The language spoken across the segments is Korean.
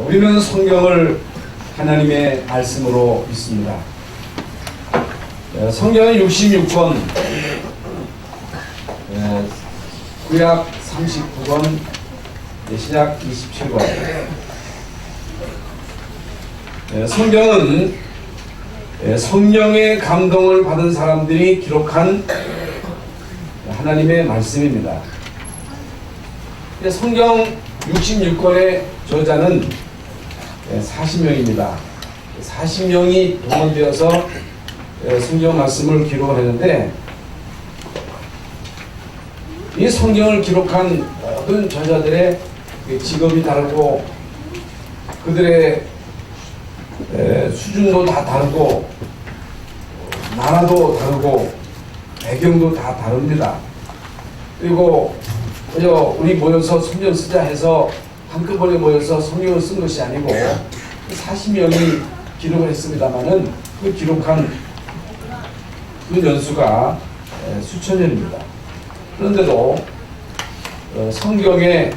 우리는 성경을 하나님의 말씀으로 믿습니다. 성경은 66권, 구약 39권, 신약 27권. 성경은 성령의 감동을 받은 사람들이 기록한 하나님의 말씀입니다. 성경 66권의 저자는 40명입니다. 40명이 동원되어서 성경 말씀을 기록했는데, 이 성경을 기록한 모든 저자들의 직업이 다르고 그들의 수준도 다 다르고 나라도 다르고 배경도 다 다릅니다. 그리고 그저 우리 모여서 성경 쓰자 해서 한꺼번에 모여서 성경을 쓴 것이 아니고 40명이 기록을 했습니다마는 그 기록한 그 연수가 수천 년입니다. 그런데도 성경의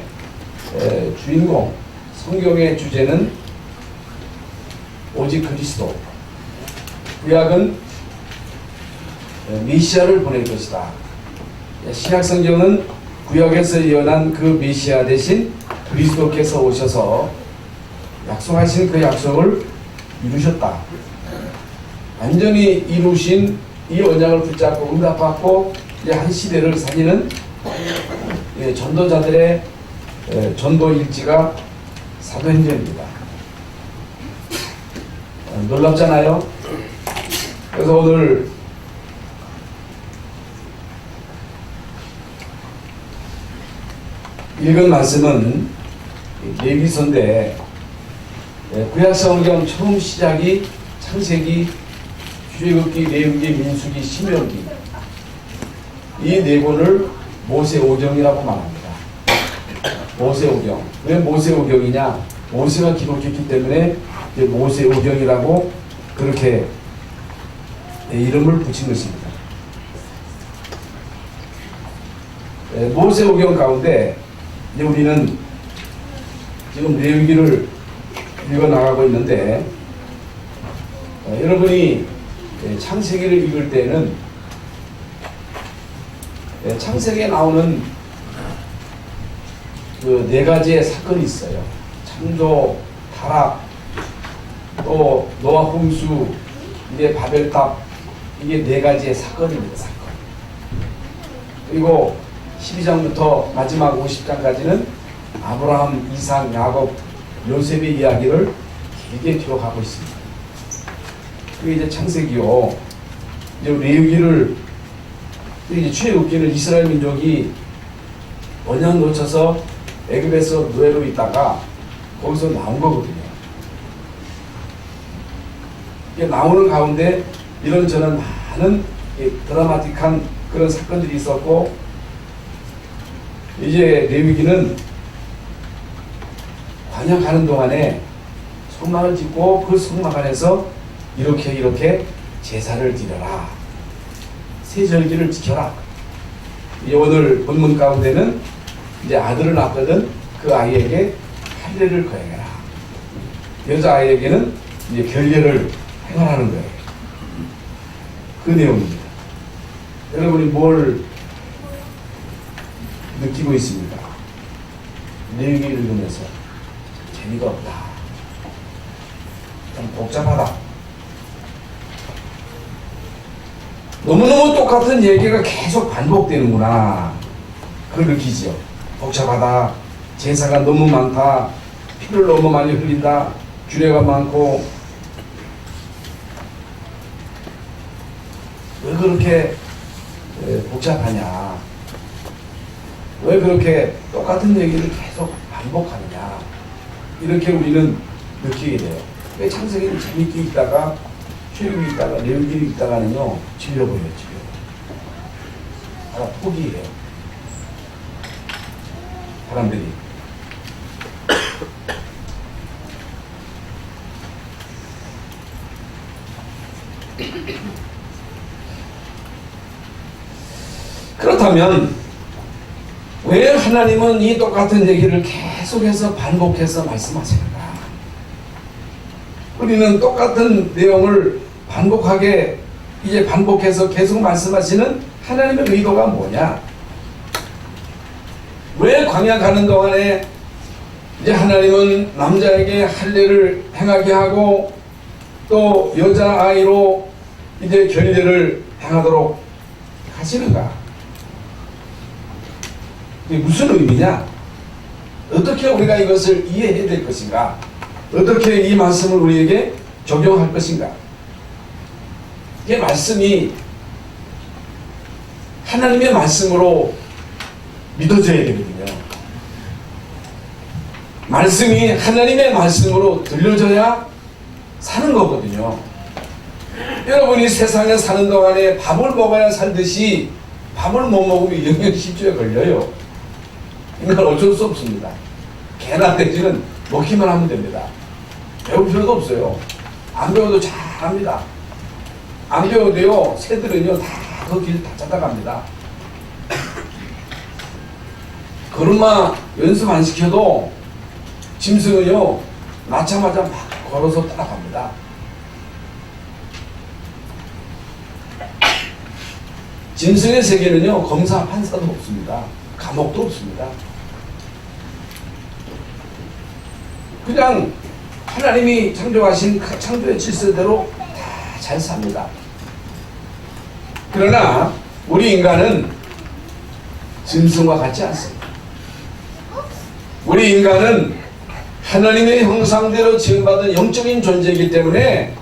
주인공, 성경의 주제는 오직 그리스도, 구약은 메시아를 보낼 것이다. 신약성경은 구약에서 예언한 그 메시아 대신 그리스도께서 오셔서 약속하신 그 약속을 이루셨다. 완전히 이루신 이 언약을 붙잡고 응답받고 이제 한 시대를 살리는 전도자들의 전도 일지가 사도행전입니다. 놀랍잖아요. 그래서 오늘 읽은 말씀은 레위기서인데, 구약성경 처음 시작이 창세기, 출애굽기, 레위기, 민수기, 신명기, 이 네 권을 모세오경이라고 말합니다. 모세오경. 왜 모세오경이냐? 모세가 기록했기 때문에 이제 모세오경이라고 그렇게 이름을 붙인 것입니다. 모세오경 가운데 이제 우리는 지금 레위기를 읽어 나가고 있는데, 여러분이 창세기를 읽을 때는 창세기에 나오는 그 네 가지의 사건이 있어요. 창조, 타락, 또 노아 홍수, 이게 바벨탑, 이게 네 가지의 사건입니다. 사건. 그리고 12장부터 마지막 50장까지는 아브라함, 이삭, 야곱, 요셉의 이야기를 길게 기록하고 있습니다. 그게 이제 창세기요. 이제 레위기를, 이제 출애굽기는 이스라엘 민족이 언약 놓쳐서 애굽에서 노예로 있다가 거기서 나온 거거든요. 이게 나오는 가운데 이런저런 많은 드라마틱한 그런 사건들이 있었고, 이제 레위기는 광야 가는 동안에 성막을 짓고 그 성막 안에서 이렇게 제사를 드려라, 세절기를 지켜라. 이제 오늘 본문 가운데는 이제 아들을 낳거든 그 아이에게 할례를 거행해라. 여자아이에게는 이제 결례를 행하라는 거예요. 그 내용입니다. 여러분이 뭘 느끼고 있습니까? 레위기 읽으면서 재미가 없다, 좀 복잡하다, 너무너무 똑같은 얘기가 계속 반복되는구나, 그걸 느끼지요. 복잡하다, 제사가 너무 많다, 피를 너무 많이 흘린다, 규례가 많고, 왜 그렇게 복잡하냐, 왜 그렇게 똑같은 얘기를 계속 반복하느냐, 이렇게 우리는 느끼게 돼요. 왜 창세기를 재밌게 읽다가 출애굽기 읽다가 레위기를 읽다가는요 질려버려요. 다 포기해요, 사람들이. 그렇다면 왜 하나님은 이 똑같은 얘기를 계속해서 반복해서 말씀하시는가? 우리는 똑같은 내용을 반복하게 이제 반복해서 계속 말씀하시는 하나님의 의도가 뭐냐? 왜 광야 가는 동안에 이제 하나님은 남자에게 할례를 행하게 하고 또 여자아이로 이제 결례를 행하도록 하시는가? 이게 무슨 의미냐? 어떻게 우리가 이것을 이해해야 될 것인가? 어떻게 이 말씀을 우리에게 적용할 것인가? 이게 말씀이 하나님의 말씀으로 믿어져야 되거든요. 말씀이 하나님의 말씀으로 들려져야 사는 거거든요. 여러분이 세상에 사는 동안에 밥을 먹어야 살듯이 밥을 못 먹으면 영양실조에 걸려요. 이건 어쩔 수 없습니다. 개나 돼지는 먹기만 하면 됩니다. 배울 필요도 없어요. 안 배워도 잘합니다. 안 배워도요, 새들은요, 다 그 길 다 찾아갑니다. 걸음마 연습 안 시켜도 짐승은요, 낳자마자 막 걸어서 따라갑니다. 짐승의 세계는요, 검사, 판사도 없습니다. 감옥도 없습니다. 그냥 하나님이 창조하신 창조의 질서대로 다 잘 삽니다. 그러나 우리 인간은 짐승과 같지 않습니다. 우리 인간은 하나님의 형상대로 지음받은 영적인 존재이기 때문에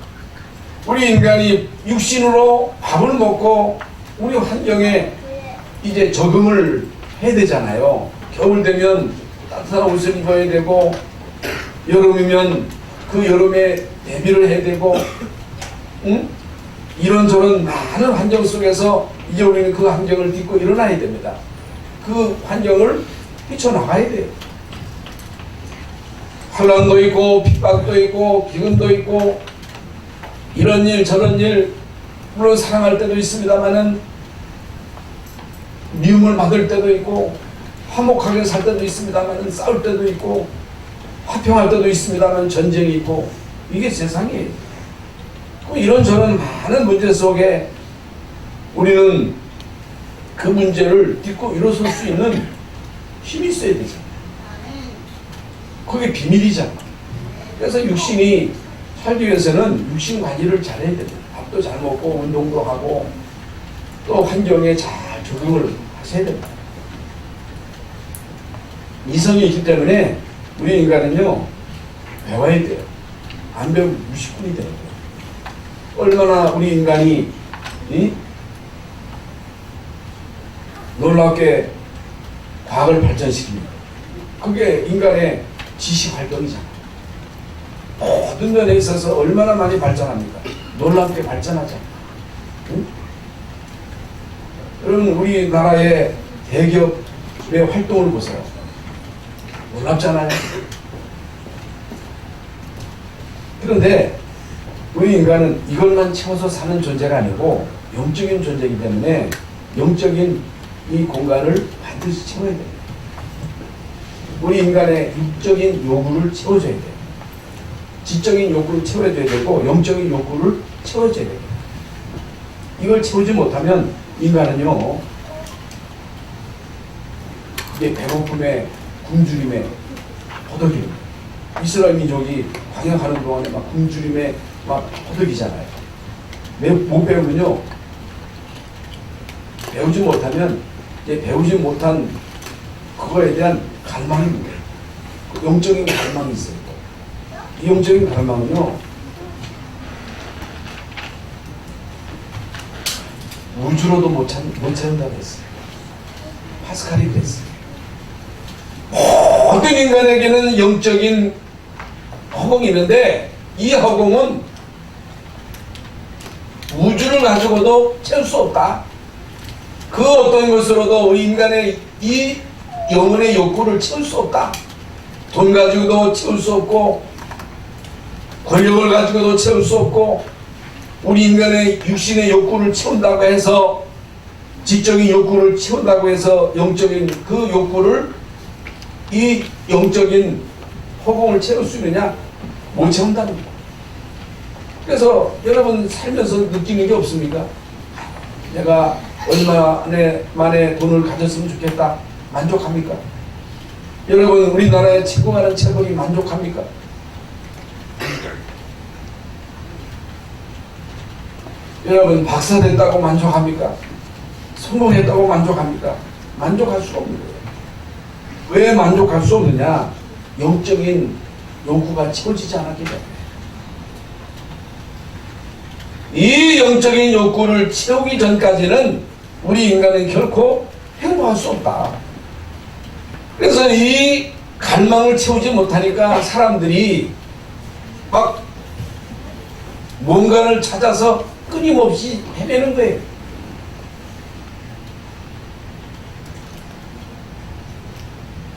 우리 인간이 육신으로 밥을 먹고 우리 환경에 이제 적응을 해야 되잖아요. 겨울 되면 따뜻한 옷을 입어야 되고 여름이면 그 여름에 대비를 해야 되고 이런저런 많은 환경 속에서 이제 우리는 그 환경을 딛고 일어나야 됩니다. 그 환경을 뛰쳐나가야 돼요. 환난도 있고 핍박도 있고 기근도 있고 이런 일 저런 일 물론 사랑할 때도 있습니다만은 미움을 받을 때도 있고 화목하게 살 때도 있습니다만은 싸울 때도 있고 화평할 때도 있습니다만 전쟁이 있고 이게 세상이에요. 이런저런 많은 문제 속에 우리는 그 문제를 딛고 일어설 수 있는 힘이 있어야 되잖아요. 그게 비밀이잖아. 그래서 육신이 살기 위해서는 육신 관리를 잘해야 됩니다. 밥도 잘 먹고 운동도 하고 또 환경에 잘 적응을 하셔야 됩니다. 이성이 있기 때문에 우리 인간은요 배워야 돼요. 안 배우면 무식군이 되는 거예요. 얼마나 우리 인간이 놀랍게 과학을 발전시킵니다. 그게 인간의 지식 활동이잖아요. 모든 면에 있어서 얼마나 많이 발전합니까? 놀랍게 발전하잖아요. 응? 여러분 우리나라의 대기업의 활동을 보세요. 놀랍잖아요. 그런데 우리 인간은 이것만 채워서 사는 존재가 아니고 영적인 존재이기 때문에 영적인 이 공간을 반드시 채워야 됩니다. 우리 인간의 육적인 요구를 채워줘야 돼요. 지적인 욕구를 채워줘야 되고 영적인 욕구를 채워줘야 됩니다. 이걸 채우지 못하면 인간은요 이게 배고픔에 굶주림에 허덕입니다. 이스라엘 민족이 광야 가는 동안에 막 굶주림에 막 허덕이잖아요. 못 배우면요 배우지 못하면 이제 배우지 못한 그거에 대한 갈망입니다. 그 영적인 갈망이 있어요. 이 영적인 갈망은요 우주로도 못 채운다고 했어요. 파스칼이 그랬어요. 모든 인간에게는 영적인 허공이 있는데 이 허공은 우주를 가지고도 채울 수 없다. 그 어떤 것으로도 우리 인간의 이 영혼의 욕구를 채울 수 없다. 돈 가지고도 채울 수 없고 권력을 가지고도 채울 수 없고 우리 인간의 육신의 욕구를 채운다고 해서 지적인 욕구를 채운다고 해서 영적인 그 욕구를 이 영적인 허공을 채울 수 있느냐? 못 채운다는 거예요. 그래서 여러분 살면서 느끼는 게 없습니까? 내가 얼마 만에 돈을 가졌으면 좋겠다. 만족합니까? 여러분 우리나라의 최고 많은 체벌이 만족합니까? 여러분 박사 됐다고 만족합니까? 성공했다고 만족합니까? 만족할 수 없는 거예요. 왜 만족할 수 없느냐? 영적인 욕구가 채워지지 않았기 때문에. 이 영적인 욕구를 채우기 전까지는 우리 인간은 결코 행복할 수 없다. 그래서 이 갈망을 채우지 못하니까 사람들이 막 뭔가를 찾아서 끊임없이 헤매는 거예요.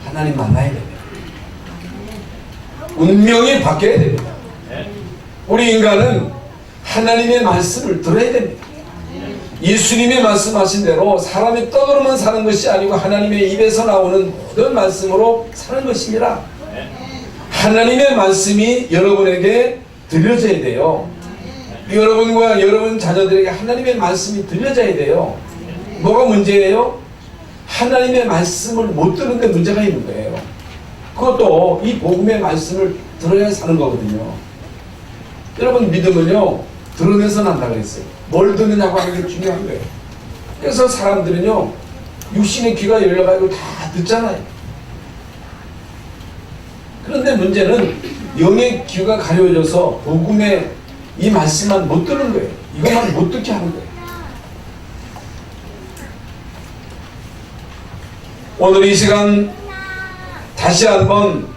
하나님 만나야 됩니다. 운명이 바뀌어야 됩니다. 우리 인간은 하나님의 말씀을 들어야 됩니다. 예수님이 말씀하신 대로 사람이 떡으로만 사는 것이 아니고 하나님의 입에서 나오는 모든 말씀으로 사는 것입니다. 하나님의 말씀이 여러분에게 들려져야 돼요. 여러분과 여러분 자녀들에게 하나님의 말씀이 들려져야 돼요. 뭐가 문제예요? 하나님의 말씀을 못 듣는데 문제가 있는 거예요. 그것도 이 복음의 말씀을 들어야 사는 거거든요. 여러분 믿음은요 들으면서 난다 그랬어요. 뭘 듣느냐고 하는 게 중요한 거예요. 그래서 사람들은요 육신의 귀가 열려가지고 다 듣잖아요. 그런데 문제는 영의 귀가 가려져서 복음의 이 말씀만 못 듣는 거예요. 이것만 못 듣게 하는 거예요. 오늘 이 시간 다시 한번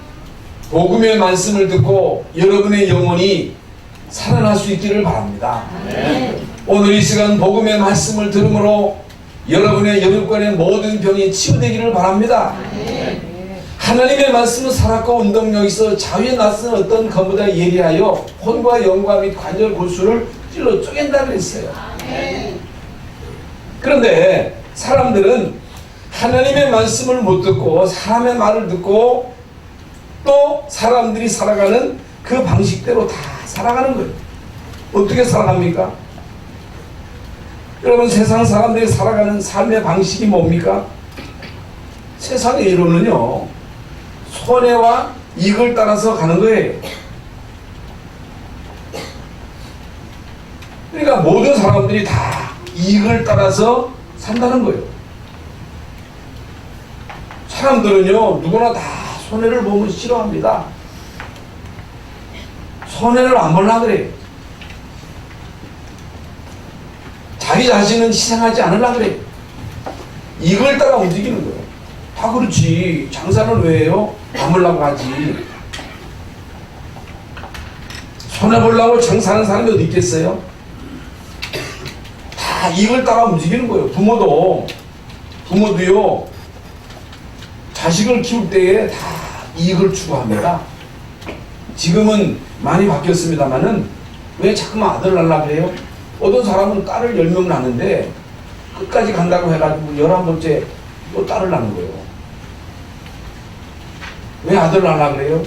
복음의 말씀을 듣고 여러분의 영혼이 살아날 수 있기를 바랍니다. 오늘 이 시간 복음의 말씀을 들음으로 여러분의 영육간의 모든 병이 치유되기를 바랍니다. 하나님의 말씀은 살았고 운동력 있어 자위에 낯선 어떤 검보다 예리하여 혼과 영과 및 관절 골수를 찔러 쪼갠다 그랬어요. 그런데 사람들은 하나님의 말씀을 못 듣고 사람의 말을 듣고 또 사람들이 살아가는 그 방식대로 다 살아가는 거예요. 어떻게 살아갑니까? 여러분 세상 사람들이 살아가는 삶의 방식이 뭡니까? 세상의 이론은요 손해와 이익을 따라서 가는 거예요. 그러니까 모든 사람들이 다 이익을 따라서 산다는 거예요. 사람들은요 누구나 다 손해를 보면 싫어합니다. 손해를 안 보려고 그래요. 자기 자신은 희생하지 않으려고 그래요. 이익을 따라 움직이는 거예요. 다 그렇지. 장사는 왜 해요? 남으려고 하지. 손해보려고 장사하는 사람이 어디 있겠어요? 다 이익을 따라 움직이는 거예요. 부모도요 자식을 키울 때에 다 이익을 추구합니다. 지금은 많이 바뀌었습니다만은 왜 자꾸만 아들 낳으려고 그래요? 어떤 사람은 딸을 10명 낳는데 끝까지 간다고 해가지고 11번째 또 딸을 낳는 거예요. 왜 아들 낳으려고 그래요?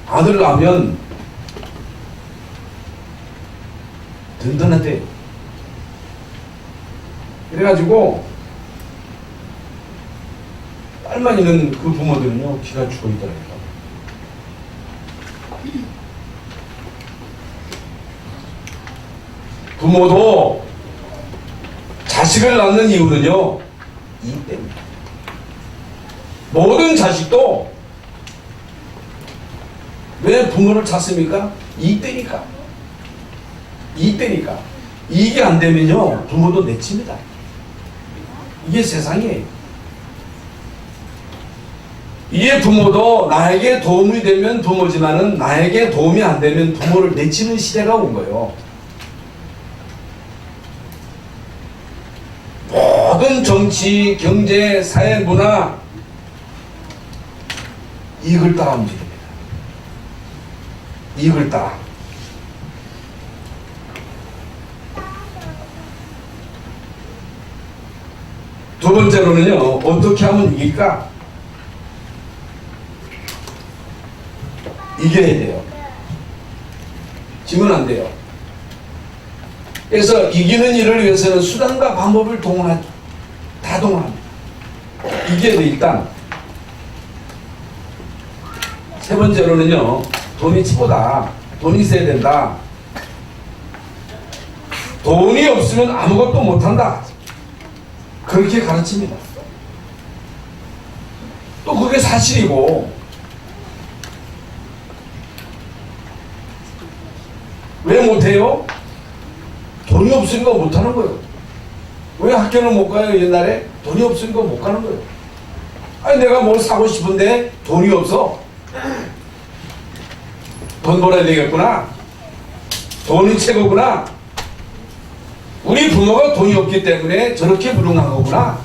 아들 낳으면 든든하대. 그래가지고 딸만 있는 그 부모들은요 기가 죽어 있더라고요. 부모도 자식을 낳는 이유는요 이익 때문에. 모든 자식도 왜 부모를 찾습니까? 이익 때니까. 이익 때니까. 이익이 안 되면요 부모도 내칩니다. 이게 세상이에요. 이게 부모도 나에게 도움이 되면 부모지만은 나에게 도움이 안 되면 부모를 내치는 시대가 온 거예요. 모든 정치, 경제, 사회, 문화 이익을 따라 움직입니다. 이익을 따라. 두 번째로는요 어떻게 하면 이길까? 이겨야 돼요. 지면 안 돼요. 그래서 이기는 일을 위해서는 수단과 방법을 다 동원합니다. 이겨야 돼. 일단 세 번째로는요, 돈이 최고다. 돈이 있어야 된다. 돈이 없으면 아무것도 못한다. 그렇게 가르칩니다. 또 그게 사실이고, 왜 못해요? 돈이 없으니까 못하는 거예요. 왜 학교를 못 가요? 옛날에 돈이 없으니까 못 가는 거예요. 아니, 내가 뭘 사고 싶은데 돈이 없어. 돈 벌어야 되겠구나. 돈이 최고구나. 우리 부모가 돈이 없기 때문에 저렇게 무능한 거구나.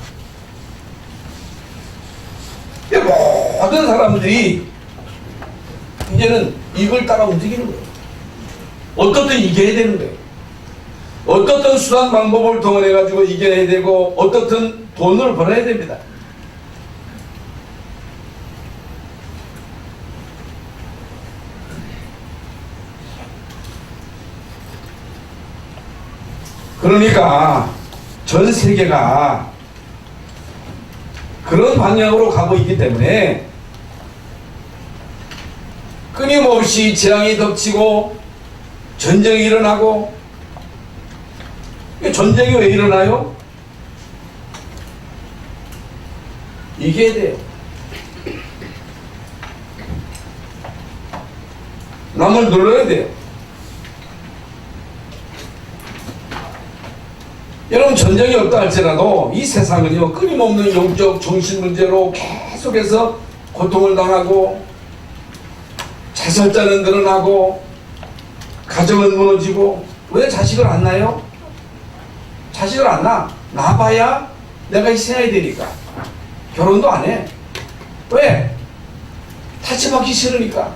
모든 사람들이 이제는 이걸 따라 움직이는 거예요. 어떻든 이겨야 되는 거예요. 어떻든 수단 방법을 동원해 가지고 이겨내야 되고, 어떻든 돈을 벌어야 됩니다. 그러니까 전 세계가 그런 방향으로 가고 있기 때문에 끊임없이 재앙이 덮치고 전쟁이 일어나고. 전쟁이 왜 일어나요? 이겨야 돼요. 남을 눌러야 돼요. 여러분, 전쟁이 없다 할지라도 이 세상은요, 끊임없는 영적 정신 문제로 계속해서 고통을 당하고, 자살자는 늘어나고, 가정은 무너지고. 왜 자식을 안 낳아요? 자식을 안 낳아. 낳아봐야 내가 희생해야 되니까 결혼도 안 해. 왜? 타치받기 싫으니까.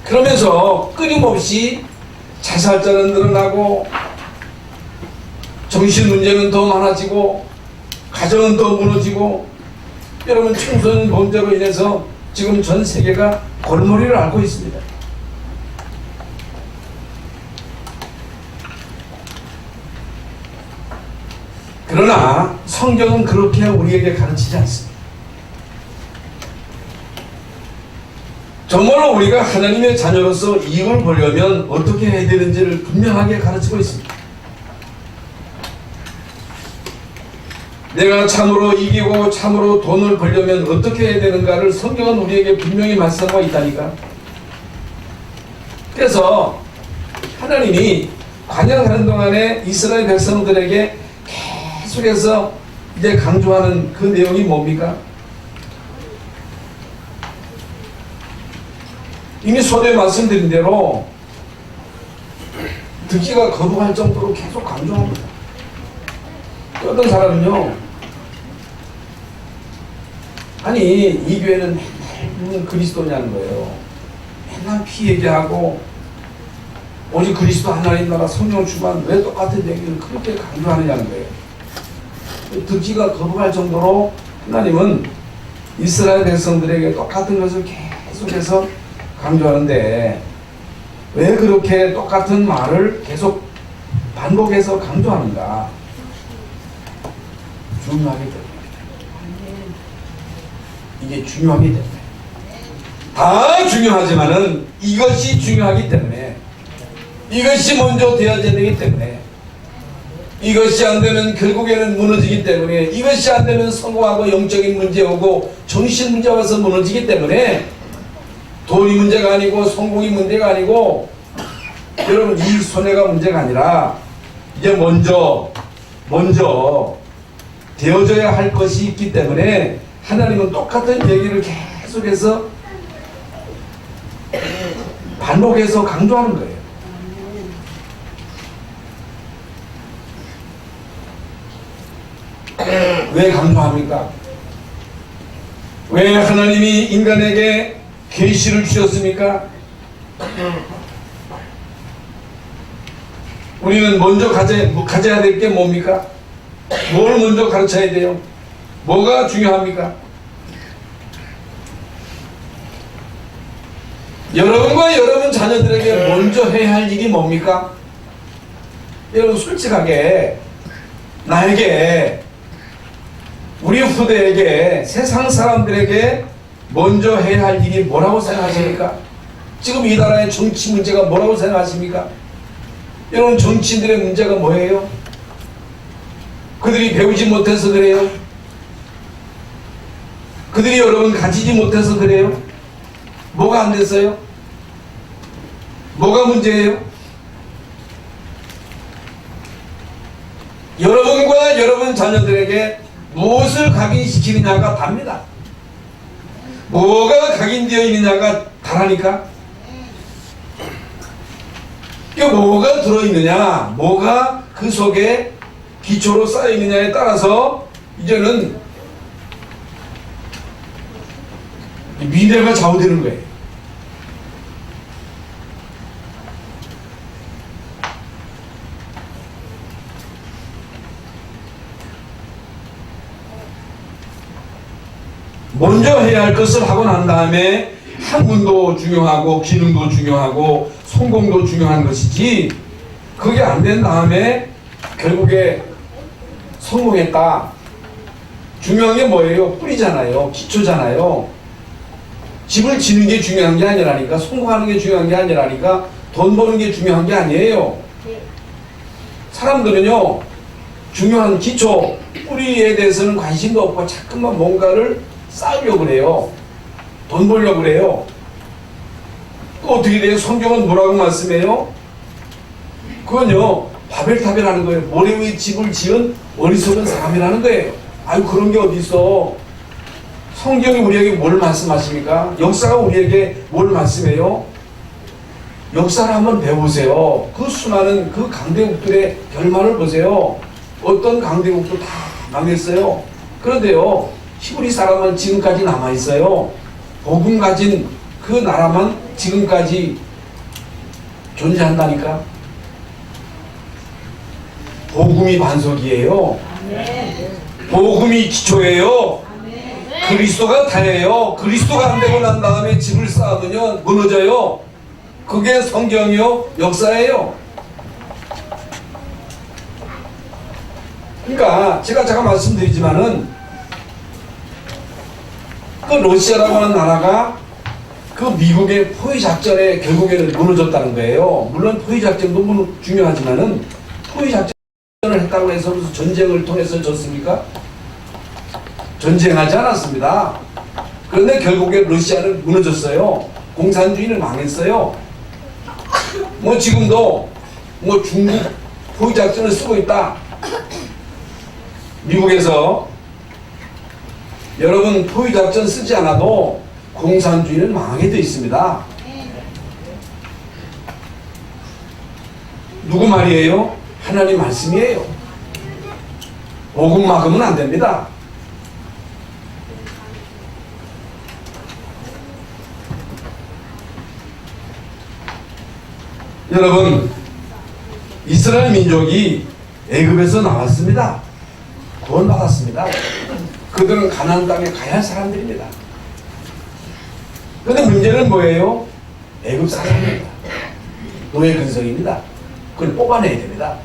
그러면서 끊임없이 자살자는 늘어나고, 정신 문제는 더 많아지고, 가정은 더 무너지고. 여러분, 청소년 범죄로 인해서 지금 전 세계가 골머리를 앓고 있습니다. 그러나 성경은 그렇게 우리에게 가르치지 않습니다. 정말로 우리가 하나님의 자녀로서 이익을 보려면 어떻게 해야 되는지를 분명하게 가르치고 있습니다. 내가 참으로 이기고 참으로 돈을 벌려면 어떻게 해야 되는가를 성경은 우리에게 분명히 말씀하고 있다니까. 그래서 하나님이 관영하는 동안에 이스라엘 백성들에게 계속해서 이제 강조하는 그 내용이 뭡니까? 이미 서두에 말씀드린 대로 듣기가 거부할 정도로 계속 강조합니다. 어떤 사람은요, 아니, 이 교회는 맨날 그리스도냐는 거예요. 맨날 피 얘기하고 오직 그리스도 하나님 나라 성령 충만, 왜 똑같은 얘기를 그렇게 강조하느냐는 거예요. 듣기가 거부할 정도로 하나님은 이스라엘 백성들에게 똑같은 것을 계속해서 강조하는데, 왜 그렇게 똑같은 말을 계속 반복해서 강조하는가? 중요하기 때문에. 이게 중요하기 때문에. 다 중요하지만은 이것이 중요하기 때문에, 이것이 먼저 되어져야 되기 때문에, 이것이 안 되면 결국에는 무너지기 때문에, 이것이 안 되면 성공하고 영적인 문제 오고 정신 문제 와서 무너지기 때문에, 돈이 문제가 아니고 성공이 문제가 아니고, 여러분, 이 손해가 문제가 아니라 이제 먼저 되어져야 할 것이 있기 때문에 하나님은 똑같은 얘기를 계속해서 반복해서 강조하는 거예요. 왜 강조합니까? 왜 하나님이 인간에게 계시를 주셨습니까? 우리는 먼저 가져야 될 게 뭡니까? 뭘 먼저 가르쳐야 돼요? 뭐가 중요합니까? 여러분과 여러분 자녀들에게 먼저 해야 할 일이 뭡니까? 여러분 솔직하게 나에게, 우리 후대에게, 세상 사람들에게 먼저 해야 할 일이 뭐라고 생각하십니까? 지금 이 나라의 정치 문제가 뭐라고 생각하십니까? 여러분 정치인들의 문제가 뭐예요? 그들이 배우지 못해서 그래요? 그들이 여러분 가지지 못해서 그래요? 뭐가 안 됐어요? 뭐가 문제예요? 여러분과 여러분 자녀들에게 무엇을 각인시키느냐가 답니다. 뭐가 각인되어 있느냐가 다라니까. 뭐가 들어있느냐, 뭐가 그 속에 기초로 쌓여있느냐에 따라서 이제는 미래가 좌우되는 거예요. 먼저 해야 할 것을 하고 난 다음에 학문도 중요하고 기능도 중요하고 성공도 중요한 것이지, 그게 안 된 다음에 결국에 성공했다. 중요한 게 뭐예요? 뿌리잖아요. 기초잖아요. 집을 지는 게 중요한 게 아니라니까. 성공하는 게 중요한 게 아니라니까. 돈 버는 게 중요한 게 아니에요. 사람들은요, 중요한 기초, 뿌리에 대해서는 관심도 없고 자꾸만 뭔가를 쌓으려고 그래요. 돈 벌려고 그래요. 또 어떻게 돼요? 성경은 뭐라고 말씀해요? 그건요, 바벨탑이라는 거예요. 모래 위에 집을 지은 어리석은 사람이라는 거예요. 아유, 그런 게 어디 있어? 성경이 우리에게 뭘 말씀하십니까? 역사가 우리에게 뭘 말씀해요? 역사를 한번 배워보세요. 그 수많은 그 강대국들의 결말을 보세요. 어떤 강대국도 다 망했어요. 그런데요, 히브리 사람은 지금까지 남아있어요. 복음 가진 그 나라만 지금까지 존재한다니까. 복음이 반석이에요. 복음이 기초예요. 그리스도가 다예요. 그리스도가 안 되고 난 다음에 집을 쌓으면 무너져요. 그게 성경이요, 역사예요. 그러니까 제가 말씀드리지만은, 그 러시아라고 하는 나라가 그 미국의 포위 작전에 결국에는 무너졌다는 거예요. 물론 포위 작전도 중요하지만은, 포위 작전을 했다고 해서 무슨 전쟁을 통해서 졌습니까? 전쟁하지 않았습니다. 그런데 결국에 러시아는 무너졌어요. 공산주의는 망했어요. 뭐 지금도 뭐 중국 포위 작전을 쓰고 있다. 미국에서 여러분 포위 작전 쓰지 않아도 공산주의는 망하게 되어 있습니다. 누구 말이에요? 하나님 말씀이에요. 복음 막으면 안 됩니다. 여러분, 이스라엘 민족이 애굽에서 나왔습니다. 구원받았습니다. 그들은 가나안 땅에 가야 할 사람들입니다. 그런데 문제는 뭐예요? 애굽 사람입니다. 노예 근성입니다. 그걸 뽑아내야 됩니다.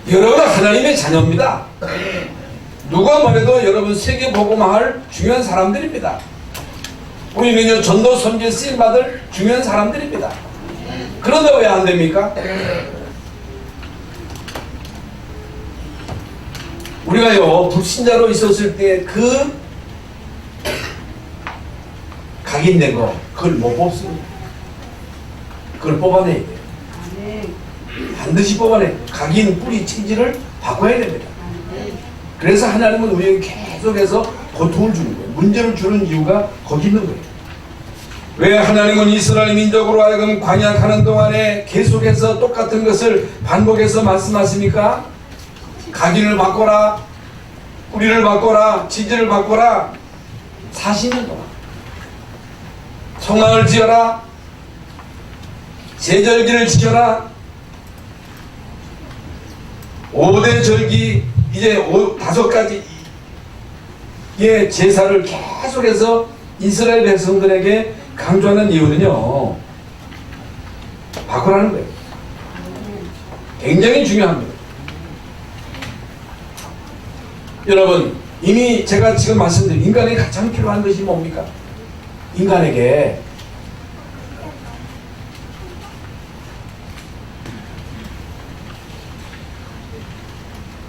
여러분은 하나님의 자녀입니다. 누가 뭐래도 여러분 세계 복음화할 중요한 사람들입니다. 우리는요, 전도 선지에 쓰임 받을 중요한 사람들입니다. 그런데 왜 안 됩니까? 우리가요, 불신자로 있었을 때 그 각인된 거, 그걸 못 뽑습니다. 그걸 뽑아내야 돼요. 반드시 뽑아내. 각인 뿌리 체질을 바꿔야 됩니다. 그래서 하나님은 우리에게 계속해서 고통을 주는 거예요. 문제를 주는 이유가 거기 있는 거예요. 왜 하나님은 이스라엘 민족으로 하여금 광야하는 동안에 계속해서 똑같은 것을 반복해서 말씀하십니까? 각인을 바꿔라, 뿌리를 바꿔라, 지지를 바꿔라. 40년 동안 성막을 지어라, 제절기를 지켜라. 5대 절기, 이제 5가지의 제사를 계속해서 이스라엘 백성들에게 강조하는 이유는요, 바꾸라는 거예요. 굉장히 중요합니다. 여러분, 이미 제가 지금 말씀드린 인간에게 가장 필요한 것이 뭡니까? 인간에게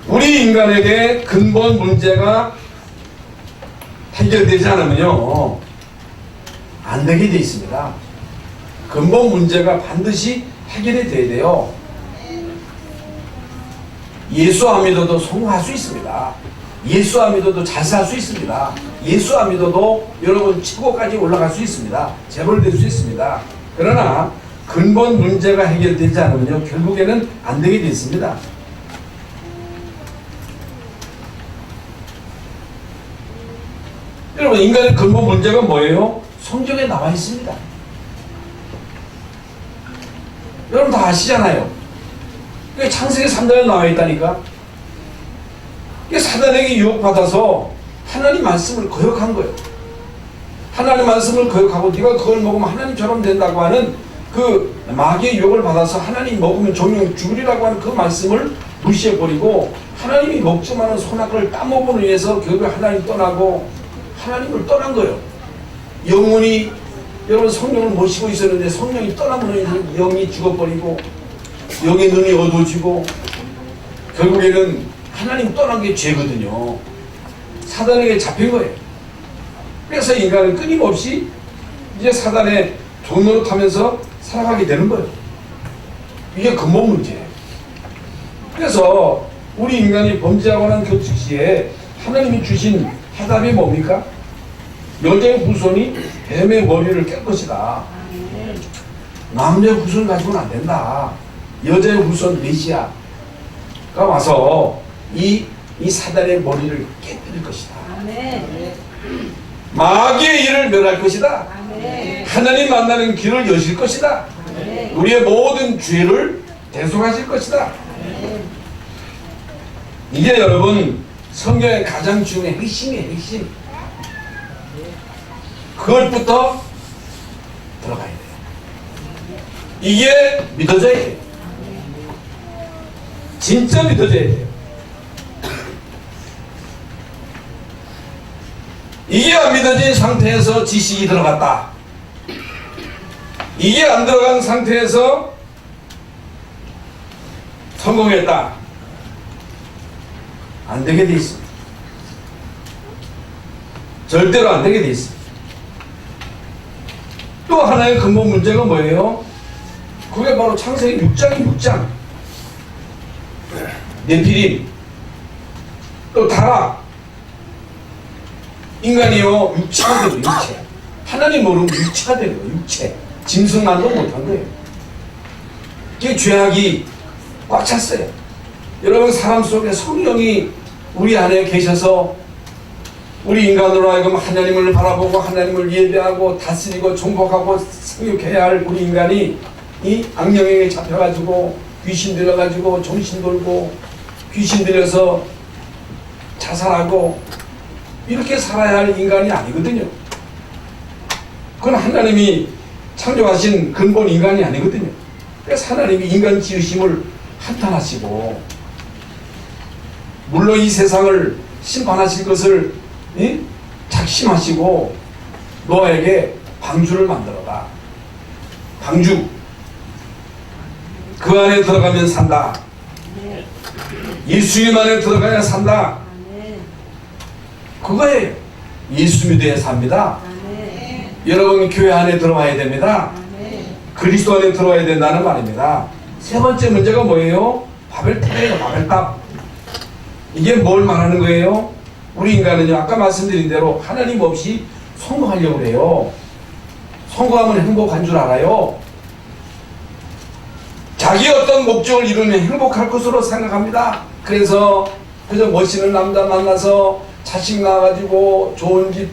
우리 인간에게 근본 문제가 해결되지 않으면요, 안 되게 돼 있습니다. 근본 문제가 반드시 해결이 돼야 돼요. 예수 안 믿어도 성공할 수 있습니다. 예수 안 믿어도 잘 살 수 있습니다. 예수 안 믿어도 여러분 최고까지 올라갈 수 있습니다. 재벌될 수 있습니다. 그러나 근본 문제가 해결되지 않으면요, 결국에는 안 되게 돼 있습니다. 여러분, 인간의 근본 문제가 뭐예요? 성경에 나와 있습니다. 여러분 다 아시잖아요. 창세기 3장에 나와 있다니까. 사단에게 유혹받아서 하나님 말씀을 거역한 거예요. 하나님 말씀을 거역하고 네가 그걸 먹으면 하나님처럼 된다고 하는 그 마귀의 유혹을 받아서 하나님 먹으면 정령 죽으리라고 하는 그 말씀을 무시해버리고 하나님이 먹지만은 선악을 따먹음을 위해서 결국에 하나님 떠나고 하나님을 떠난 거예요. 영혼이, 여러분 성령을 모시고 있었는데 성령이 떠남으로 영이 죽어버리고 영의 눈이 어두워지고 결국에는 하나님 떠난 게 죄거든요. 사단에게 잡힌 거예요. 그래서 인간은 끊임없이 이제 사단의 종로를 타면서 살아가게 되는 거예요. 이게 근본 문제예요. 그래서 우리 인간이 범죄하고 난 그 즉시에 하나님이 주신 해답이 뭡니까? 여자의 후손이 뱀의 머리를 깰 것이다. 남자의 후손 가지고는 안 된다. 여자의 후손 메시아가 와서 이 사단의 머리를 깨뜨릴 것이다. 마귀의 일을 멸할 것이다. 하나님 만나는 길을 여실 것이다. 우리의 모든 죄를 대속하실 것이다. 이게 여러분 성경의 가장 중요한 핵심이에요. 핵심. 그걸부터 들어가야 돼요. 이게 믿어져야 돼요. 진짜 믿어져야 돼요. 이게 안 믿어진 상태에서 지식이 들어갔다. 이게 안 들어간 상태에서 성공했다. 안 되게 돼 있습니다. 절대로 안 되게 돼 있습니다. 또 하나의 근본 문제가 뭐예요? 그게 바로 창세기 6장이 6장. 네피림, 또 타락. 인간이요, 육체가 되고, 육체. 하나님 모르면 육체가 되는 거예요, 육체. 짐승만도 못한 거예요. 이게 죄악이 꽉 찼어요. 여러분, 사람 속에 성령이 우리 안에 계셔서 우리 인간으로 하여금 하나님을 바라보고 하나님을 예배하고 다스리고 정복하고 생육해야 할 우리 인간이 이 악령에게 잡혀가지고 귀신 들려가지고 정신 돌고 귀신 들려서 자살하고 이렇게 살아야 할 인간이 아니거든요. 그건 하나님이 창조하신 근본 인간이 아니거든요. 그래서 하나님이 인간 지으심을 한탄하시고 물론 이 세상을 심판하실 것을 작심하시고 노아에게 방주를 만들어라. 방주. 그 안에 들어가면 산다. 예수님 안에 들어가야 산다. 그거예요. 예수 믿어야 삽니다. 여러분 교회 안에 들어와야 됩니다. 그리스도 안에 들어와야 된다는 말입니다. 세 번째 문제가 뭐예요? 바벨탑이에요. 바벨탑. 이게 뭘 말하는 거예요? 우리 인간은요, 아까 말씀드린 대로 하나님 없이 성공하려고 해요. 성공하면 행복한 줄 알아요. 자기 어떤 목적을 이루면 행복할 것으로 생각합니다. 그래서 그저 멋있는 남자 만나서 자식 낳아가지고 좋은 집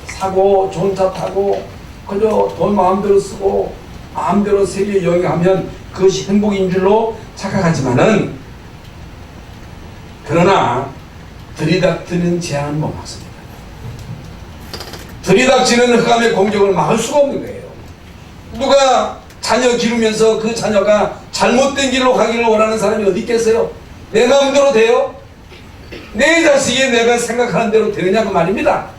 사고 좋은 차 타고 그저 돈 마음대로 쓰고 마음대로 세계 여행하면 그것이 행복인 줄로 착각하지만은, 그러나 들이닥드는 재앙은 못 막습니다. 들이닥치는 흑암의 공격을 막을 수가 없는 거예요. 누가 자녀 기르면서 그 자녀가 잘못된 길로 가기를 원하는 사람이 어디 있겠어요? 내 마음대로 돼요? 내 자식이 내가 생각하는 대로 되느냐고 말입니다.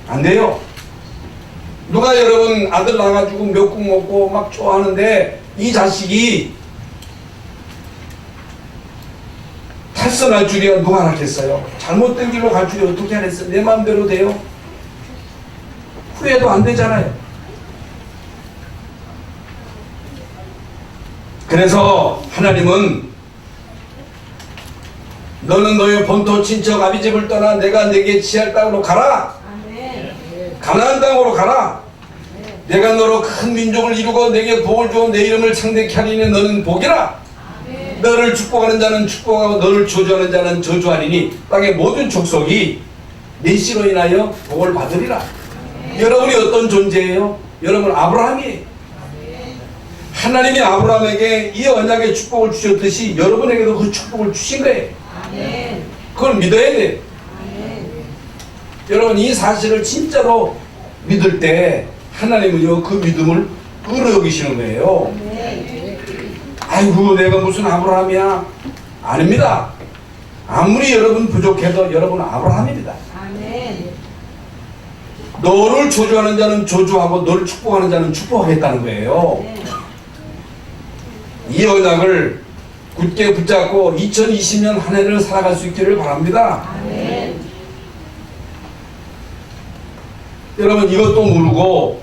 안 돼요. 누가 여러분 아들 낳아가지고 몇국 먹고 막 좋아하는데 이 자식이 탈선할 줄이야 누가 알았겠어요? 잘못된 길로 갈 줄이 어떻게 알았어요? 내 마음대로 돼요? 후회도 안 되잖아요. 그래서 하나님은 너는 너의 본토 친척 아비집을 떠나 내가 내게 지할 땅으로 가라. 가나안 땅으로 가라. 내가 너로 큰 민족을 이루고 내게 복을 주어 내 이름을 창대케 하리니 너는 복이라. 너를 축복하는 자는 축복하고 너를 저주하는 자는 저주하리니 땅의 모든 족속이 내 씨로 인하여 복을 받으리라. 여러분이 어떤 존재예요? 여러분 아브라함이에요. 하나님이 아브라함에게 이 언약의 축복을 주셨듯이 여러분에게도 그 축복을 주신 거예요. 그걸 믿어야 돼요. 여러분 이 사실을 진짜로 믿을 때 하나님은요 그 믿음을 끌어여기시는 거예요. 아이고 내가 무슨 아브라함이야. 아닙니다. 아무리 여러분 부족해도 여러분은 아브라함입니다. 너를 저주하는 자는 저주하고 너를 축복하는 자는 축복하겠다는 거예요. 이 언약을 굳게 붙잡고 2020년 한 해를 살아갈 수 있기를 바랍니다. 여러분 이것도 모르고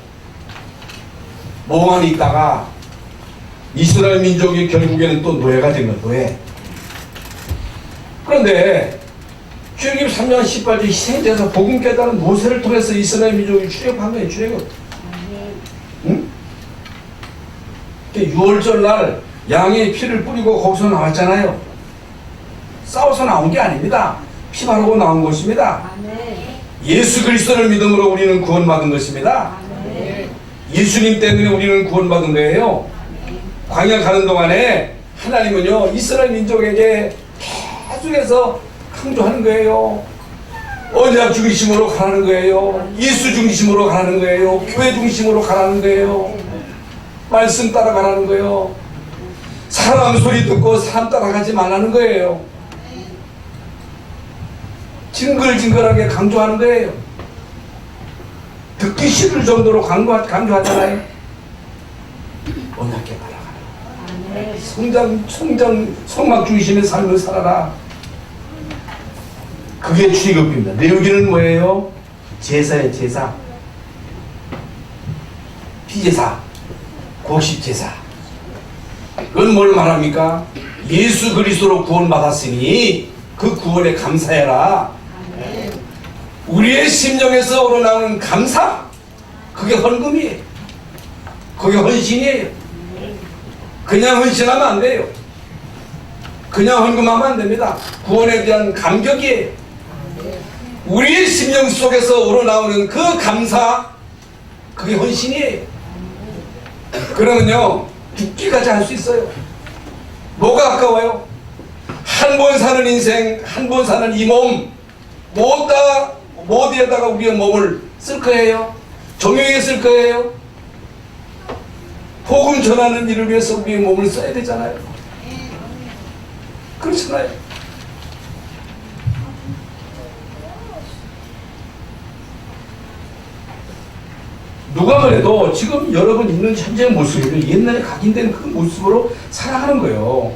멍하니 있다가 이스라엘 민족이 결국에는 또 노예가 된 거예요. 노예. 그런데 출애굽 3장 18절 희생제에서 복음 깨달은 모세를 통해서 이스라엘 민족이 출애굽한 거예요. 출애굽. 응? 6월절 날 양의 피를 뿌리고 거기서 나왔잖아요. 싸워서 나온 게 아닙니다. 피 바르고 나온 것입니다. 예수 그리스도를 믿음으로 우리는 구원받은 것입니다. 예수님 때문에 우리는 구원받은 거예요. 광야 가는 동안에 하나님은요 이스라엘 민족에게 계속해서 강조하는 거예요. 언약 중심으로 가라는 거예요. 예수 중심으로 가라는 거예요. 교회 중심으로 가라는 거예요. 말씀 따라가라는 거예요. 사람 소리 듣고 사람 따라가지 말라는 거예요. 징글징글하게 강조하는 거예요. 듣기 싫을 정도로 강조하잖아요. 언약계 따라가라. 성막 중심의 삶을 살아라. 그게 출애굽입니다. 내 여기는 뭐예요? 제사의 제사. 피제사. 곡식제사. 그건 뭘 말합니까? 예수 그리스도로 구원받았으니 그 구원에 감사해라. 우리의 심령에서 우러나오는 감사, 그게 헌금이에요. 그게 헌신이에요. 그냥 헌신하면 안 돼요. 그냥 헌금하면 안 됩니다. 구원에 대한 감격이에요. 우리의 심령 속에서 우러나오는 그 감사, 그게 헌신이에요. 그러면요 죽기까지 할 수 있어요. 뭐가 아까워요? 한 번 사는 인생, 한 번 사는 이 몸, 어디에다가 우리의 몸을 쓸 거예요? 정욕에 쓸 거예요? 복음 전하는 일을 위해서 우리의 몸을 써야 되잖아요. 그렇잖아요. 누가 말해도 지금 여러분 있는 현재의 모습이 옛날에 각인된 그 모습으로 살아가는 거예요.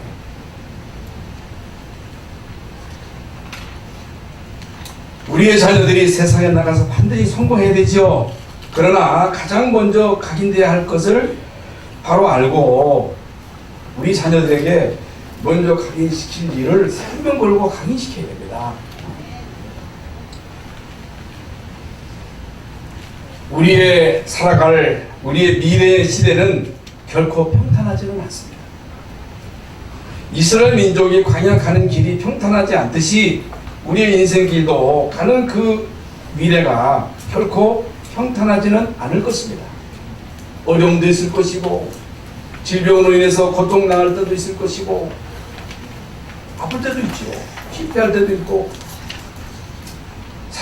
우리의 자녀들이 세상에 나가서 반드시 성공해야 되지요. 그러나 가장 먼저 각인되어야 할 것을 바로 알고 우리 자녀들에게 먼저 각인시킬 일을 생명 걸고 각인시켜야 됩니다. 우리의 살아갈 우리의 미래의 시대는 결코 평탄하지는 않습니다. 이스라엘 민족이 광야 가는 길이 평탄하지 않듯이 우리의 인생 길도 가는 그 미래가 결코 평탄하지는 않을 것입니다. 어려움도 있을 것이고 질병으로 인해서 고통당할 때도 있을 것이고 아플 때도 있죠. 실패할 때도 있고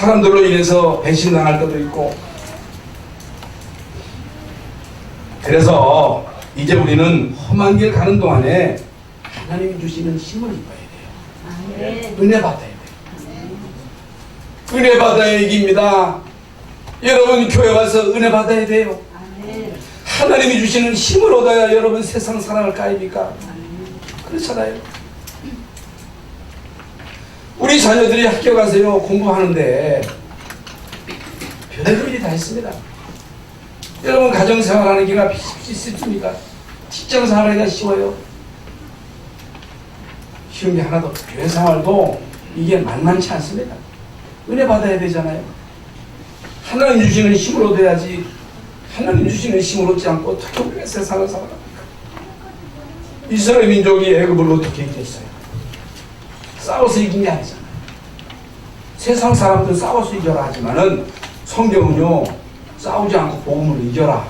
사람들로 인해서 배신당할 때도 있고. 그래서 이제 우리는 험한 길 가는 동안에 하나님이 주시는 힘을 입어야 돼요. 은혜 받아야 돼요. 은혜 받아야 이깁니다. 여러분 교회 와서 은혜 받아야 돼요. 하나님이 주시는 힘을 얻어야 여러분 세상 사랑을 까입니까? 그렇잖아요. 우리 자녀들이 학교 가세요. 공부하는데 별의별 일이 다 있습니다. 여러분 가정생활하는 게가 쉽습니까? 직장생활하기가 쉬워요? 쉬운 게 하나도 없어요. 교회생활도 이게 만만치 않습니다. 은혜 받아야 되잖아요. 하나님 주시는 힘을 얻어야지. 하나님 주시는 힘을 얻지 않고 어떻게 우리가 세상을 살아갑니까? 이스라엘 민족이 애굽을 어떻게 이겼어요? 싸워서 이긴 게 아니잖아요. 세상 사람들은 싸워서 이겨라 하지만은 성경은요, 싸우지 않고 복음으로 이겨라.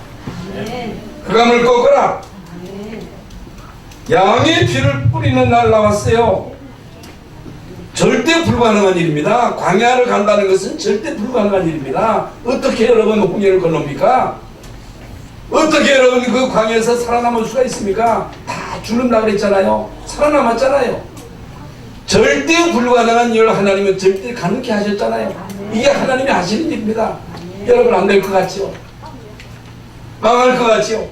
흑암을 꺾어라. 양의 피를 뿌리는 날 나왔어요. 절대 불가능한 일입니다. 광야를 간다는 것은 절대 불가능한 일입니다. 어떻게 여러분 홍해를 건넙니까? 어떻게 여러분 그 광야에서 살아남을 수가 있습니까? 다 죽는다 그랬잖아요. 살아남았잖아요. 절대 불가능한 일을 하나님은 절대 가능케 하셨잖아요. 이게 하나님이 하시는 일입니다. 여러분 안 될 것 같죠? 망할 것 같죠?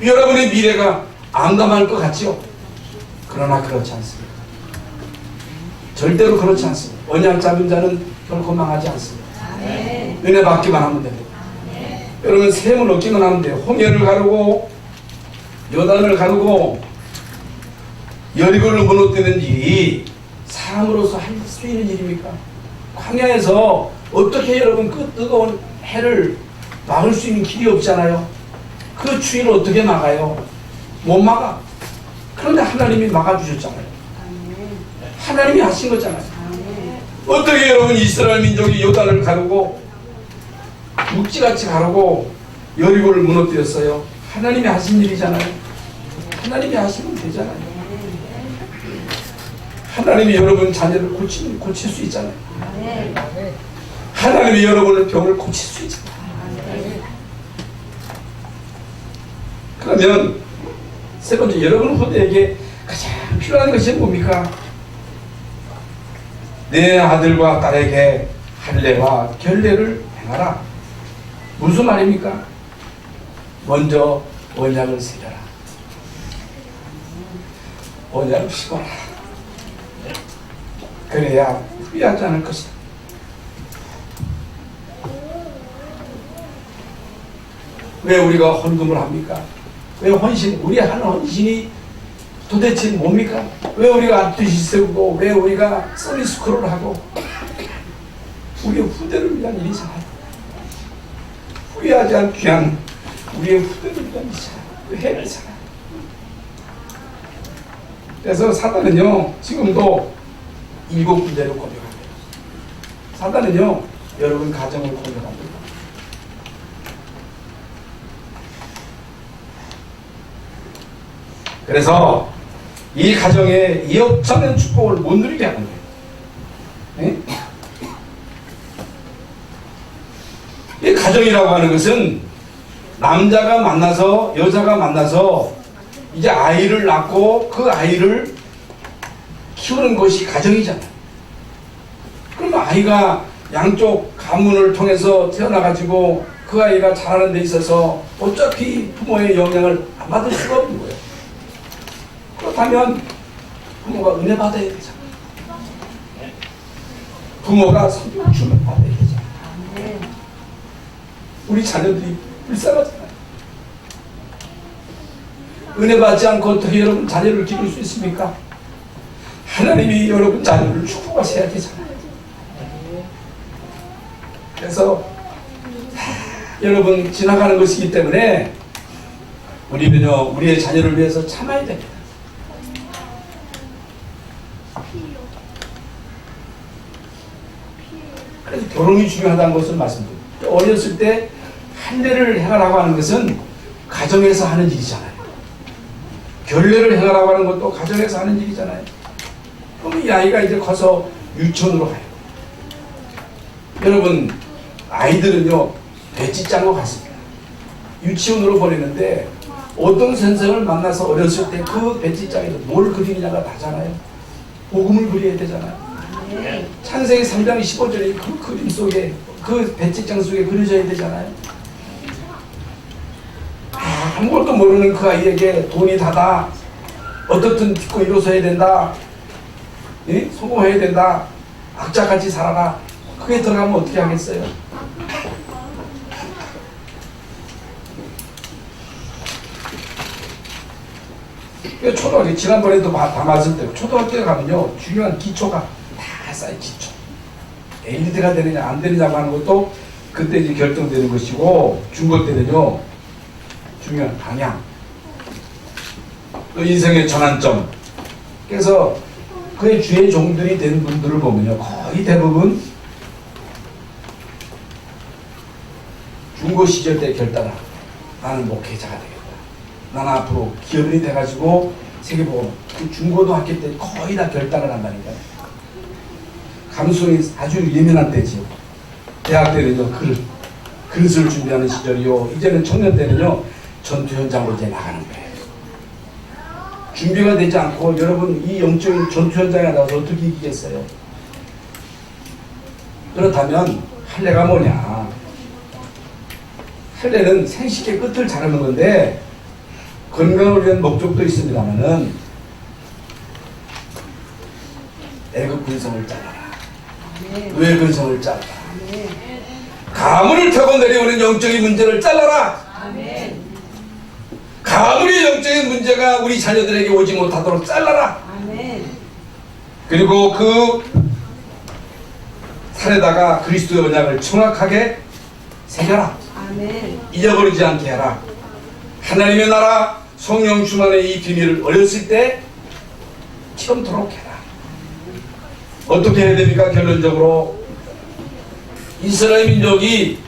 여러분의 미래가 암담할 것 같죠? 그러나 그렇지 않습니다. 절대로 그렇지 않습니다. 언약 잡은 자는 결코 망하지 않습니다. 은혜 받기만 하면 됩니다. 여러분 셈을 얻기만 하면 돼요. 홍해를 가르고 요단을 가르고 여리고를 무너뜨리는 일이 사람으로서 할 수 있는 일입니까? 광야에서 어떻게 여러분 그 뜨거운 해를 막을 수 있는 길이 없잖아요. 그 추위를 어떻게 막아요? 못 막아. 그런데 하나님이 막아주셨잖아요. 하나님이 하신 거잖아요. 어떻게 여러분 이스라엘 민족이 요단을 가르고 묵지같이 가르고 여리고를 무너뜨렸어요? 하나님이 하신 일이잖아요. 하나님이 하시면 되잖아요. 하나님이 여러분 자녀를 고칠 수 있잖아요. 하나님이 여러분의 병을 고칠 수 있잖아요. 그러면 세 번째, 여러분 후대에게 가장 필요한 것이 뭡니까? 내 아들과 딸에게 할례와 결례를 행하라. 무슨 말입니까? 먼저 언약을 새겨라. 언약을 씹어라. 그래야 후회하지 않을 것이다. 왜 우리가 헌금을 합니까? 왜 우리 하는 헌신이 도대체 뭡니까? 왜 우리가 앞뒤 세우고, 왜 우리가 서비스콜을 하고, 우리의 후대를 위한 일이잖아요. 후회하지 않기 위한 우리의 후대를 위한 일이잖아요. 해야 되잖아요. 그래서 사단은요, 지금도 7군데를 공격합니다. 사단은요, 여러분 가정을 공격합니다. 그래서 이 가정에 이 역사는 축복을 못 누리게 하는 거예요. 네? 이 가정이라고 하는 것은 남자가 만나서 여자가 만나서 이제 아이를 낳고 그 아이를 키우는 것이 가정이잖아요. 그러면 아이가 양쪽 가문을 통해서 태어나가지고 그 아이가 자라는 데 있어서 어차피 부모의 영향을 안 받을 수가 없는 거예요. 그렇다면 부모가 은혜 받아야 되잖아요. 부모가 성경을 주면 받아야 되잖아요. 우리 자녀들이 불쌍하잖아요. 은혜 받지 않고 어떻게 여러분 자녀를 기를 수 있습니까? 하나님이 여러분 자녀를 축복하셔야 되잖아요. 그래서 여러분 지나가는 것이기 때문에 우리는요, 우리의 자녀를 위해서 참아야 됩니다. 그래서 결혼이 중요하다는 것을 말씀드립니다. 어렸을 때 할례를 행하라고 하는 것은 가정에서 하는 일이잖아요. 결례를 행하라고 하는 것도 가정에서 하는 일이잖아요. 그럼 이 아이가 이제 커서 유치원으로 가요. 여러분, 아이들은요 배지장과 같습니다. 유치원으로 보내는데 어떤 선생을 만나서 어렸을 때 그 배지장에서 뭘 그리느냐가 다잖아요. 복음을 그려야 되잖아요. 창세기 3장 15절에 그 그림 속에 그 배지장 속에 그려져야 되잖아요. 아무것도 모르는 그 아이에게 돈이 다다, 어떻든 딛고 일어서야 된다, 성공해야 된다, 악자같이 살아라, 그게 들어가면 어떻게 하겠어요? 초등학교, 지난번에도 담았을 때 초등학교에 가면요 중요한 기초가 다 쌓여. 기초 엘리트가 되느냐 안 되느냐고 하는 것도 그때 이제 결정되는 것이고, 중고 때는요 중요한 방향, 또 인생의 전환점. 그래서 그의 주의 종들이 된 분들을 보면요 거의 대부분 중고 시절 때 결단을, 나는 목회자가 되겠다, 나는 앞으로 기업인이 돼가지고 세계보고, 그 중고등학교 때 거의 다 결단을 한다니까요. 감수성이 아주 예민한 때지요. 대학 때는요 그릇을 준비하는 시절이요. 이제는 청년 때는요 전투 현장으로 이제 나가는 거예요. 준비가 되지 않고 여러분 이 영적인 전투 현장에 나가서 어떻게 이기겠어요? 그렇다면 할례가 뭐냐? 할례는 생식의 끝을 자르는 건데, 건강을 위한 목적도 있습니다만은 애굽 근성을 잘라라, 뇌 근성을 잘라라, 가문을 타고 내려오는 영적인 문제를 잘라라. 가문의 영적인 문제가 우리 자녀들에게 오지 못하도록 잘라라. 그리고 그 살에다가 그리스도의 언약을 정확하게 새겨라. 잊어버리지 않게 해라. 하나님의 나라 성령 충만의 이 비밀을 어렸을 때 체험토록 해라. 어떻게 해야 됩니까? 결론적으로 이스라엘 민족이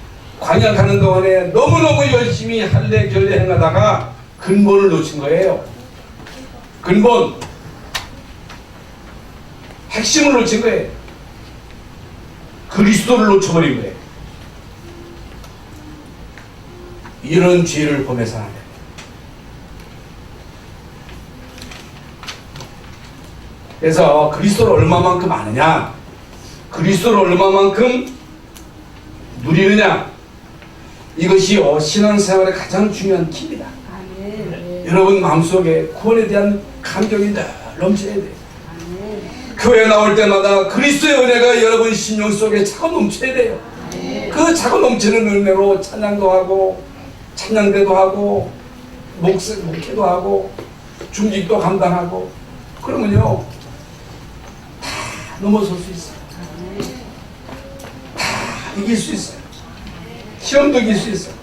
광야 가는 동안에 너무너무 열심히 할례 결례 행하다가 근본을 놓친 거예요. 근본, 핵심을 놓친 거예요. 그리스도를 놓쳐버린 거예요. 이런 죄를 범해서는 안 됩니다. 그래서 그리스도를 얼마만큼 아느냐, 그리스도를 얼마만큼 누리느냐, 이것이요 신앙생활의 가장 중요한 키입니다. 여러분 마음속에 구원에 대한 감격이 넘쳐야 돼요. 교회 나올 때마다 그리스도의 은혜가 여러분 심령 속에 차고 넘쳐야 돼요. 그 차고 넘치는 은혜로 찬양도 하고 찬양대도 하고 목회도 하고 중직도 감당하고, 그러면요 다 넘어설 수 있어요. 다 이길 수 있어요. 시험도 이길 수 있어요.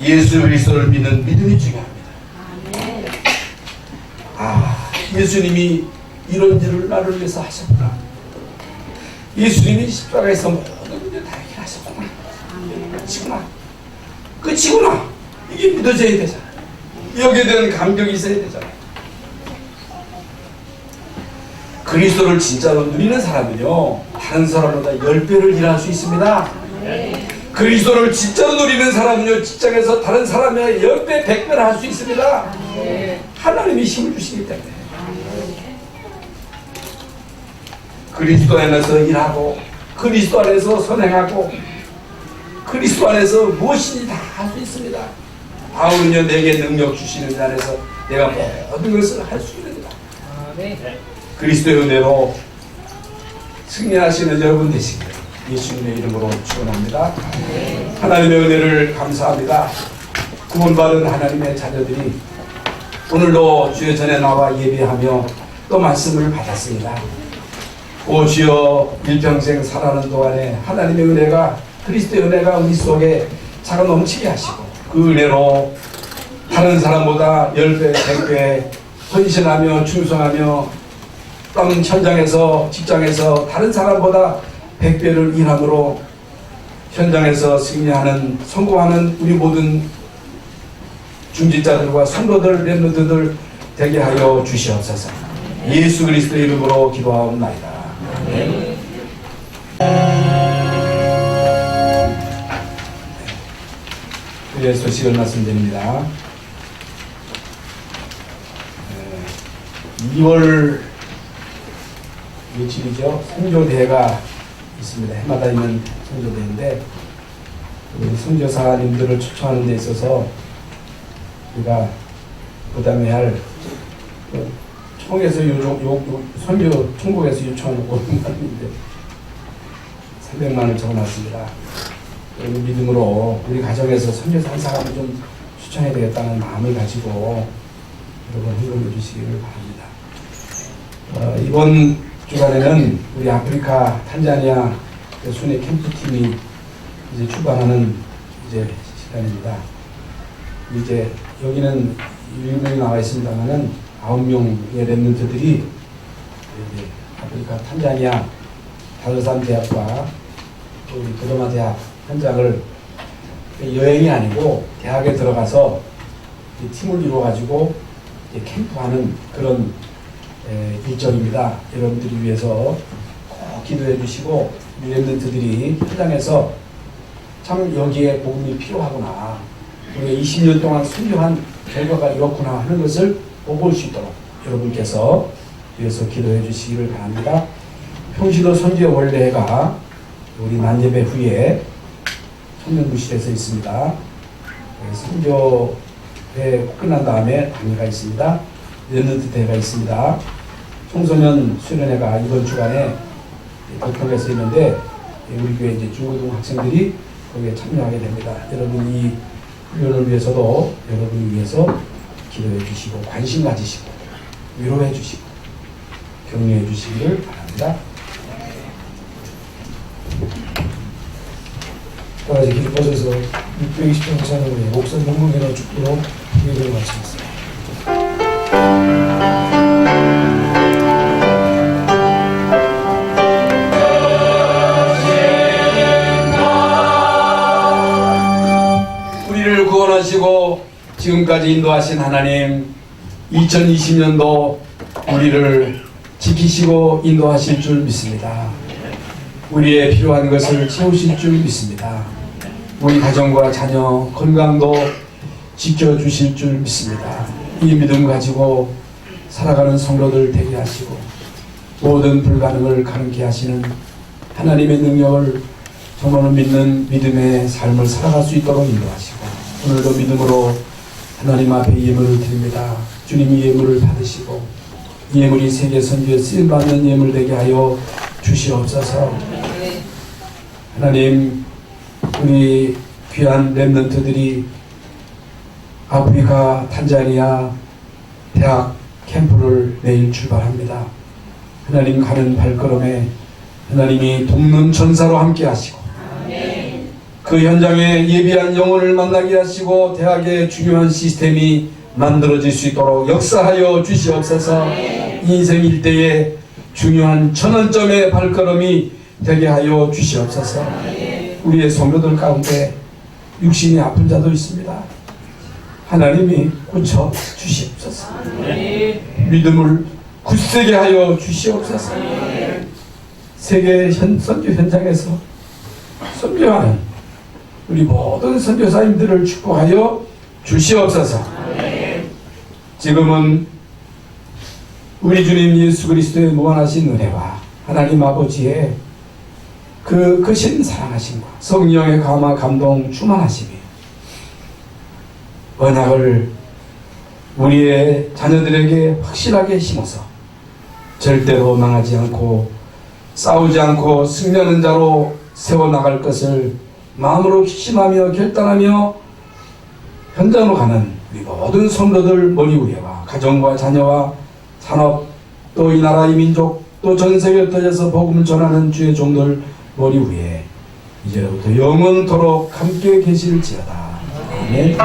예수 그리스도를 믿는 믿음이 중요합니다. 예수님이 이런 일을 나를 위해서 하셨구나. 예수님이 십자가에서 모든 문제 다 해결하셨구나. 끝이구나. 이게 믿어져야 되잖아. 여기에 대한 감격이 있어야 되잖아. 그리스도를 진짜로 누리는 사람은요 다른 사람보다 10배를 일할 수 있습니다. 그리스도를 진짜로 누리는 사람은요 직장에서 다른 사람의 10배, 100배를 할 수 있습니다. 하나님이 힘을 주시기 때문에. 그리스도 안에서 일하고 그리스도 안에서 선행하고 그리스도 안에서 무엇이든지 다 할 수 있습니다. 바울은요 내게 능력 주시는 안에서 내가 모든 것을 할 수 있습니다. 그리스도의 은혜로 승리하시는 여러분 되시길 예수님의 이름으로 축원합니다. 하나님의 은혜를 감사합니다. 구원받은 하나님의 자녀들이 오늘도 주의 전에 나와 예배하며 또 말씀을 받았습니다. 오 주여, 일평생 살아가는 동안에 하나님의 은혜가, 그리스도의 은혜가 우리 속에 차가 넘치게 하시고 그 은혜로 다른 사람보다 10배, 100배 헌신하며 충성하며 땀 현장에서, 직장에서 다른 사람보다 100배를 일함으로 현장에서 승리하는, 성공하는 우리 모든 중직자들과 성도들, 렘넌트들 되게 하여 주시옵소서. 예수 그리스도의 이름으로 기도하옵나이다. 아멘. 네, 소식을 말씀드립니다. 2월 며칠이죠? 선교대회가 있습니다. 해마다 있는 선교대회인데 우리 선교사님들을 초청하는 데 있어서 우리가 부담해야 할 총에서 선교 총국에서 요청하는 500만 원인데 300만 원을 적어놨습니다. 믿음으로 우리 가정에서 선교사 한 사람을 좀 추천해야 되겠다는 마음을 가지고 여러분 헌금해 주시기를 바랍니다. 이번 주간에는 우리 아프리카 탄자니아 순회 캠프팀이 이제 출발하는 이제 시간입니다. 이제 여기는 1명이 나와 있습니다만은 9명의 랩런트들이 이제 아프리카 탄자니아 다르산 대학과 또 우리 도도마 대학 현장을 여행이 아니고 대학에 들어가서 팀을 이루어가지고 캠프하는 그런 일정입니다. 여러분들이 위해서 꼭 기도해 주시고 랩런트들이 현장에서 참 여기에 복음이 필요하구나, 우리가 20년 동안 순교한 결과가 이렇구나 하는 것을 볼 수 있도록 여러분께서 위해서 기도해 주시기를 바랍니다. 평시도 선교 원례가 우리 만예배 후에 청년부실에서 있습니다. 선교회 끝난 다음에 당회가 있습니다. 랩런트 대회가 있습니다. 청소년 수련회가 이번 주간에 교통에서 있는데 우리 교회 이제 중고등 학생들이 거기에 참여하게 됩니다. 여러분 이 훈련을 위해서도 여러분을 위해서 기도해 주시고 관심 가지시고 위로해 주시고 격려해 주시기를 바랍니다. 다 같이 길 뻗어서 620편 찬양으로 목선 영광이라 축구로 예배를 마치겠습니다. 우리를 구원하시고 지금까지 인도하신 하나님, 2020년도 우리를 지키시고 인도하실 줄 믿습니다. 우리의 필요한 것을 채우실 줄 믿습니다. 우리 가정과 자녀 건강도 지켜주실 줄 믿습니다. 이 믿음 가지고 살아가는 성도들 되게 하시고 모든 불가능을 가능케 하시는 하나님의 능력을 정말로 믿는 믿음의 삶을 살아갈 수 있도록 인도하시고 오늘도 믿음으로 하나님 앞에 예물을 드립니다. 주님이 예물을 받으시고 예물이 세계 선교에 쓰임받는 예물 되게 하여 주시옵소서. 하나님, 우리 귀한 랩런트들이 아프리카 탄자니아 대학 캠프를 내일 출발합니다. 하나님 가는 발걸음에 하나님이 돕는 전사로 함께 하시고 그 현장에 예비한 영혼을 만나게 하시고 대학의 중요한 시스템이 만들어질 수 있도록 역사하여 주시옵소서. 인생 일대의 중요한 전환점의 발걸음이 되게 하여 주시옵소서. 우리의 성도들 가운데 육신이 아픈 자도 있습니다. 하나님이 고쳐 주시옵소서. 믿음을 굳세게 하여 주시옵소서. 세계 선교 현장에서 선교하는 우리 모든 선교사님들을 축복하여 주시옵소서. 지금은 우리 주님 예수 그리스도의 무한하신 은혜와 하나님 아버지의 그 크신 사랑하심과 성령의 감화 감동 충만하심이 언약을 우리의 자녀들에게 확실하게 심어서 절대로 망하지 않고 싸우지 않고 승리하는 자로 세워나갈 것을 마음으로 기심하며 결단하며 현장으로 가는 우리 모든 성도들 머리 위에와 가정과 자녀와 산업 또 이 나라 이 민족 또 전 세계에 흩어져서 복음을 전하는 주의 종들 머리 위에 이제부터 영원토록 함께 계실지어다. 아멘.